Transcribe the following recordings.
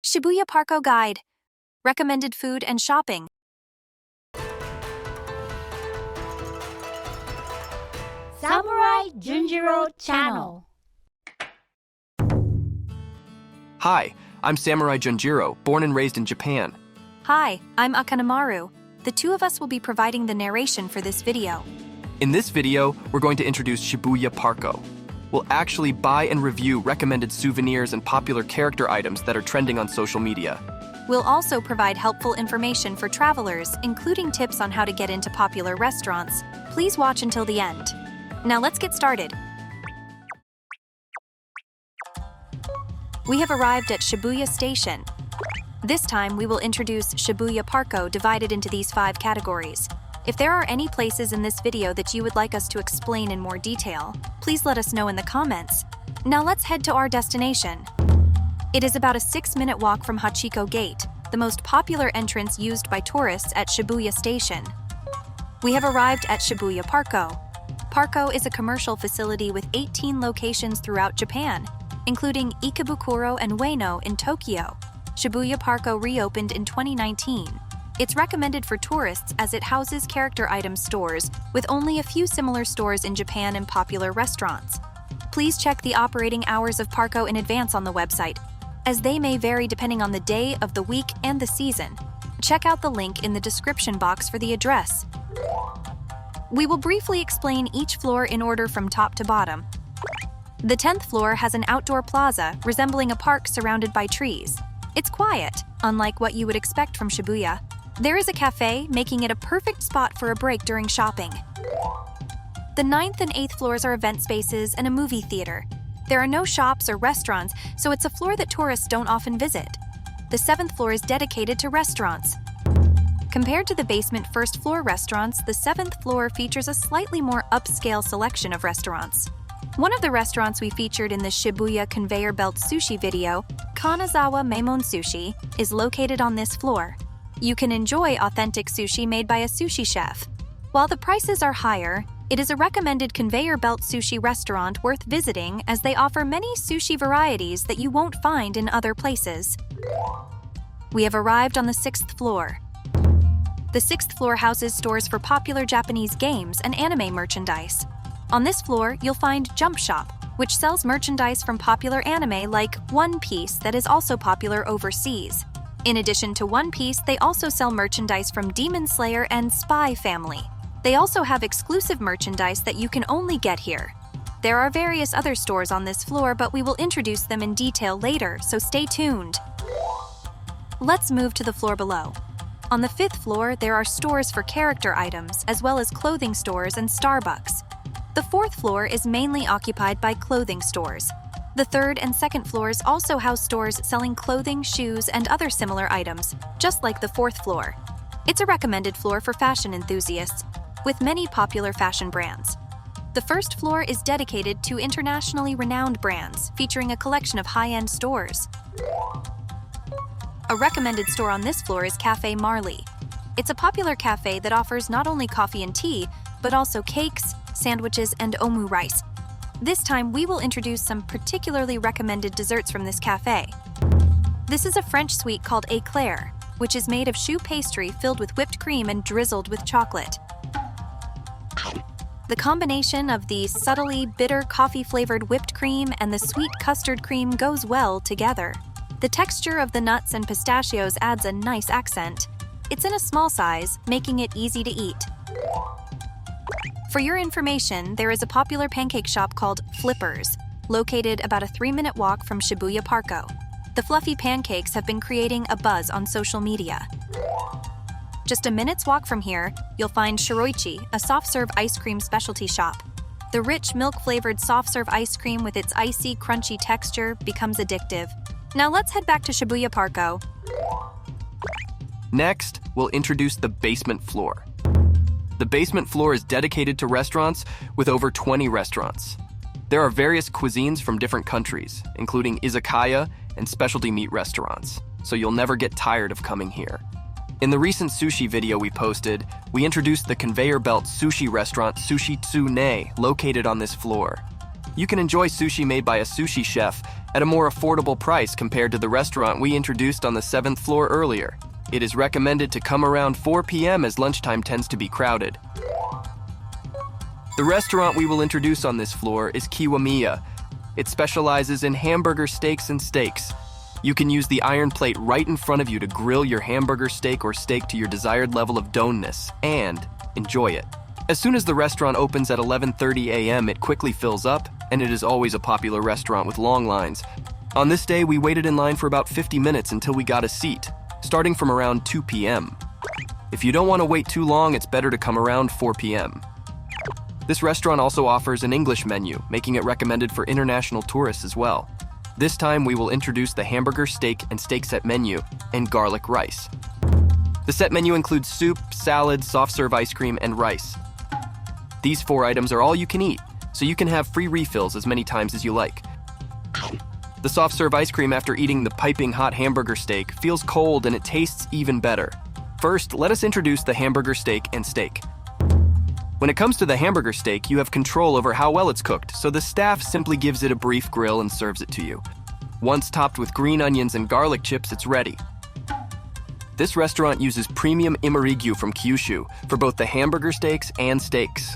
Shibuya PARCO Guide. Recommended food and shopping. Samurai Junjiro Channel. Hi, I'm Samurai Junjiro, born and raised in Japan. Hi, I'm Akanamaru. The two of us will be providing the narration for this video. In this video, we're going to introduce Shibuya PARCO. We'll actually buy and review recommended souvenirs and popular character items that are trending on social media. We'll also provide helpful information for travelers, including tips on how to get into popular restaurants. Please watch until the end. Now let's get started. We have arrived at Shibuya Station. This time, we will introduce Shibuya PARCO divided into these 5 categories. If there are any places in this video that you would like us to explain in more detail, please let us know in the comments. Now let's head to our destination. It is about a 6-minute walk from Hachiko Gate, the most popular entrance used by tourists at Shibuya Station. We have arrived at Shibuya PARCO. PARCO is a commercial facility with 18 locations throughout Japan, including Ikebukuro and Ueno in Tokyo. Shibuya PARCO reopened in 2019. It's recommended for tourists as it houses character item stores with only a few similar stores in Japan and popular restaurants. Please check the operating hours of PARCO in advance on the website, as they may vary depending on the day of the week and the season. Check out the link in the description box for the address. We will briefly explain each floor in order from top to bottom. The 10th floor has an outdoor plaza resembling a park surrounded by trees. It's quiet, unlike what you would expect from Shibuya. There is a cafe, making it a perfect spot for a break during shopping. The 9th and 8th floors are event spaces and a movie theater. There are no shops or restaurants, so it's a floor that tourists don't often visit. The 7th floor is dedicated to restaurants. Compared to the basement first floor restaurants, the 7th floor features a slightly more upscale selection of restaurants. One of the restaurants we featured in the Shibuya Conveyor Belt Sushi video, Kanazawa Maimon Sushi, is located on this floor. You can enjoy authentic sushi made by a sushi chef. While the prices are higher, it is a recommended conveyor belt sushi restaurant worth visiting as they offer many sushi varieties that you won't find in other places. We have arrived on the 6th floor. The 6th floor houses stores for popular Japanese games and anime merchandise. On this floor, you'll find Jump Shop, which sells merchandise from popular anime like One Piece that is also popular overseas. In addition to One Piece, they also sell merchandise from Demon Slayer and Spy Family. They also have exclusive merchandise that you can only get here. There are various other stores on this floor, but we will introduce them in detail later, so stay tuned. Let's move to the floor below. On the 5th floor, there are stores for character items, as well as clothing stores and Starbucks. The 4th floor is mainly occupied by clothing stores. The 3rd and 2nd floors also house stores selling clothing, shoes, and other similar items, just like the 4th floor. It's a recommended floor for fashion enthusiasts, with many popular fashion brands. The 1st floor is dedicated to internationally renowned brands, featuring a collection of high-end stores. A recommended store on this floor is Cafe Marley. It's a popular cafe that offers not only coffee and tea, but also cakes, sandwiches, and omu rice. This time, we will introduce some particularly recommended desserts from this cafe. This is a French sweet called éclair, which is made of choux pastry filled with whipped cream and drizzled with chocolate. The combination of the subtly bitter coffee-flavored whipped cream and the sweet custard cream goes well together. The texture of the nuts and pistachios adds a nice accent. It's in a small size, making it easy to eat. For your information, there is a popular pancake shop called FLIPPER'S, located about a 3-minute walk from Shibuya PARCO. The fluffy pancakes have been creating a buzz on social media. Just a minute's walk from here, you'll find Shiroichi, a soft-serve ice cream specialty shop. The rich milk-flavored soft-serve ice cream with its icy, crunchy texture becomes addictive. Now let's head back to Shibuya PARCO. Next, we'll introduce the basement floor. The basement floor is dedicated to restaurants with over 20 restaurants. There are various cuisines from different countries, including izakaya and specialty meat restaurants, so you'll never get tired of coming here. In the recent sushi video we posted, we introduced the conveyor belt sushi restaurant Sushi Tsune, located on this floor. You can enjoy sushi made by a sushi chef at a more affordable price compared to the restaurant we introduced on the 7th floor earlier. It is recommended to come around 4 p.m. as lunchtime tends to be crowded. The restaurant we will introduce on this floor is KIWAMIYA. It specializes in hamburger steaks and steaks. You can use the iron plate right in front of you to grill your hamburger steak or steak to your desired level of doneness and enjoy it. As soon as the restaurant opens at 11:30 a.m., it quickly fills up, and it is always a popular restaurant with long lines. On this day, we waited in line for about 50 minutes until we got a seat, starting from around 2 p.m. If you don't want to wait too long, it's better to come around 4 p.m. This restaurant also offers an English menu, making it recommended for international tourists as well. This time, we will introduce the hamburger steak and steak set menu and garlic rice. The set menu includes soup, salad, soft-serve ice cream, and rice. These 4 items are all you can eat, so you can have free refills as many times as you like. The soft-serve ice cream after eating the piping hot hamburger steak feels cold and it tastes even better. First, let us introduce the hamburger steak and steak. When it comes to the hamburger steak, you have control over how well it's cooked, so the staff simply gives it a brief grill and serves it to you. Once topped with green onions and garlic chips, it's ready. This restaurant uses premium imarigyu from Kyushu for both the hamburger steaks and steaks.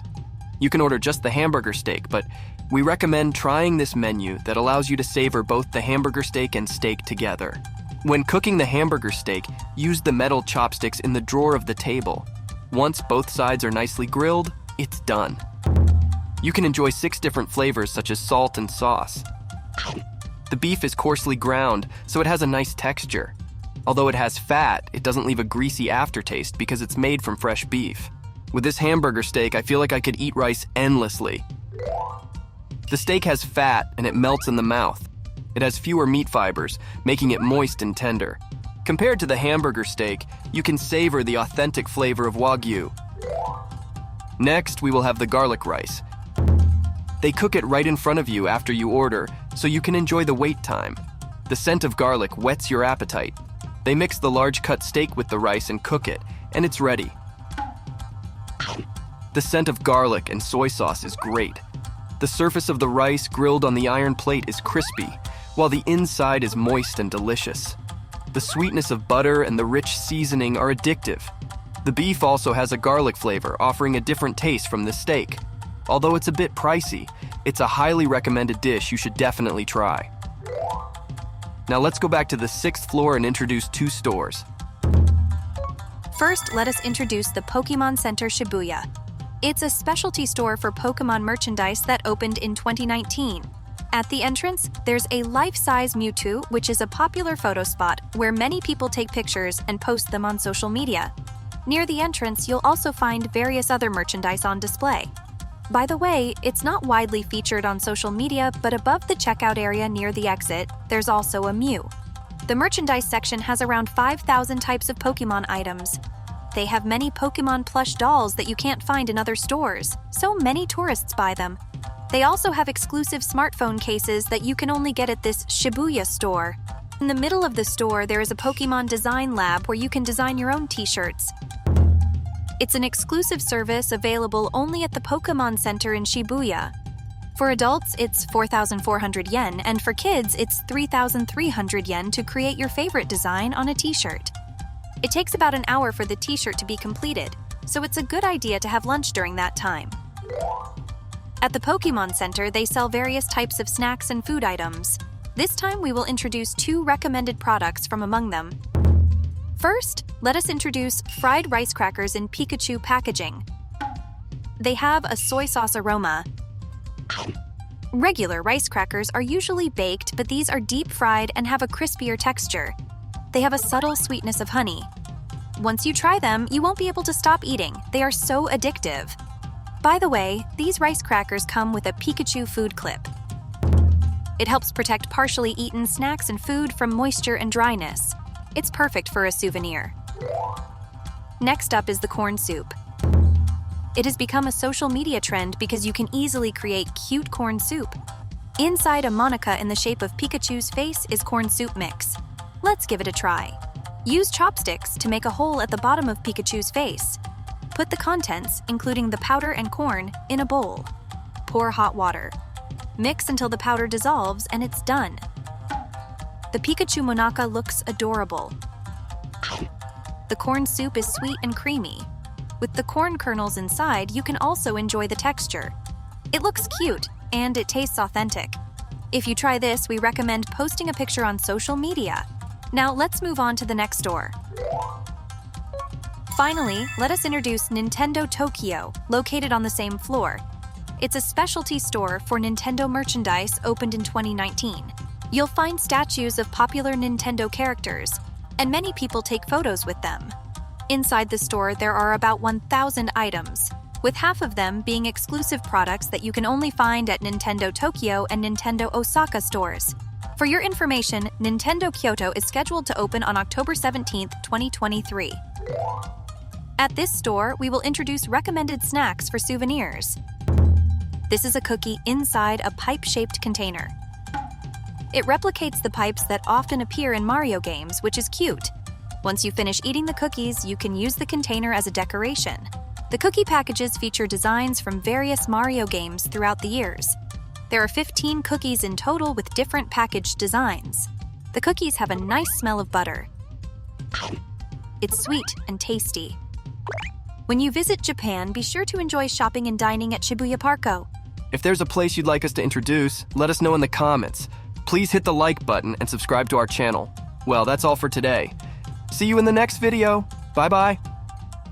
You can order just the hamburger steak, but we recommend trying this menu that allows you to savor both the hamburger steak and steak together. When cooking the hamburger steak, use the metal chopsticks in the drawer of the table. Once both sides are nicely grilled, it's done. You can enjoy 6 different flavors such as salt and sauce. The beef is coarsely ground, so it has a nice texture. Although it has fat, it doesn't leave a greasy aftertaste because it's made from fresh beef. With this hamburger steak, I feel like I could eat rice endlessly. The steak has fat and it melts in the mouth. It has fewer meat fibers, making it moist and tender. Compared to the hamburger steak, you can savor the authentic flavor of Wagyu. Next, we will have the garlic rice. They cook it right in front of you after you order, so you can enjoy the wait time. The scent of garlic whets your appetite. They mix the large cut steak with the rice and cook it, and it's ready. The scent of garlic and soy sauce is great. The surface of the rice grilled on the iron plate is crispy, while the inside is moist and delicious. The sweetness of butter and the rich seasoning are addictive. The beef also has a garlic flavor, offering a different taste from the steak. Although it's a bit pricey, it's a highly recommended dish you should definitely try. Now let's go back to the 6th floor and introduce 2 stores. First, let us introduce the Pokemon Center Shibuya. It's a specialty store for Pokemon merchandise that opened in 2019. At the entrance, there's a life-size Mewtwo, which is a popular photo spot where many people take pictures and post them on social media. Near the entrance, you'll also find various other merchandise on display. By the way, it's not widely featured on social media, but above the checkout area near the exit, there's also a Mew. The merchandise section has around 5,000 types of Pokemon items. They have many Pokemon plush dolls that you can't find in other stores, so many tourists buy them. They also have exclusive smartphone cases that you can only get at this Shibuya store. In the middle of the store, there is a Pokemon design lab where you can design your own t-shirts. It's an exclusive service available only at the Pokemon Center in Shibuya. For adults, it's 4,400 yen, and for kids, it's 3,300 yen to create your favorite design on a t-shirt. It takes about an hour for the t-shirt to be completed, so it's a good idea to have lunch during that time. At the Pokemon Center, they sell various types of snacks and food items. This time, we will introduce 2 recommended products from among them. First, let us introduce fried rice crackers in Pikachu packaging. They have a soy sauce aroma. Regular rice crackers are usually baked, but these are deep fried and have a crispier texture. They have a subtle sweetness of honey. Once you try them, you won't be able to stop eating. They are so addictive. By the way, these rice crackers come with a Pikachu food clip. It helps protect partially eaten snacks and food from moisture and dryness. It's perfect for a souvenir. Next up is the corn soup. It has become a social media trend because you can easily create cute corn soup. Inside a Monica in the shape of Pikachu's face is corn soup mix. Let's give it a try. Use chopsticks to make a hole at the bottom of Pikachu's face. Put the contents, including the powder and corn, in a bowl. Pour hot water. Mix until the powder dissolves and it's done. The Pikachu Monaka looks adorable. The corn soup is sweet and creamy. With the corn kernels inside, you can also enjoy the texture. It looks cute, and it tastes authentic. If you try this, we recommend posting a picture on social media. Now let's move on to the next store. Finally, let us introduce Nintendo Tokyo, located on the same floor. It's a specialty store for Nintendo merchandise opened in 2019. You'll find statues of popular Nintendo characters, and many people take photos with them. Inside the store, there are about 1,000 items, with half of them being exclusive products that you can only find at Nintendo Tokyo and Nintendo Osaka stores. For your information, Nintendo Kyoto is scheduled to open on October 17, 2023. At this store, we will introduce recommended snacks for souvenirs. This is a cookie inside a pipe-shaped container. It replicates the pipes that often appear in Mario games, which is cute. Once you finish eating the cookies, you can use the container as a decoration. The cookie packages feature designs from various Mario games throughout the years. There are 15 cookies in total with different package designs. The cookies have a nice smell of butter. It's sweet and tasty. When you visit Japan, be sure to enjoy shopping and dining at Shibuya PARCO. If there's a place you'd like us to introduce, let us know in the comments. Please hit the like button and subscribe to our channel. Well, that's all for today. See you in the next video. Bye-bye.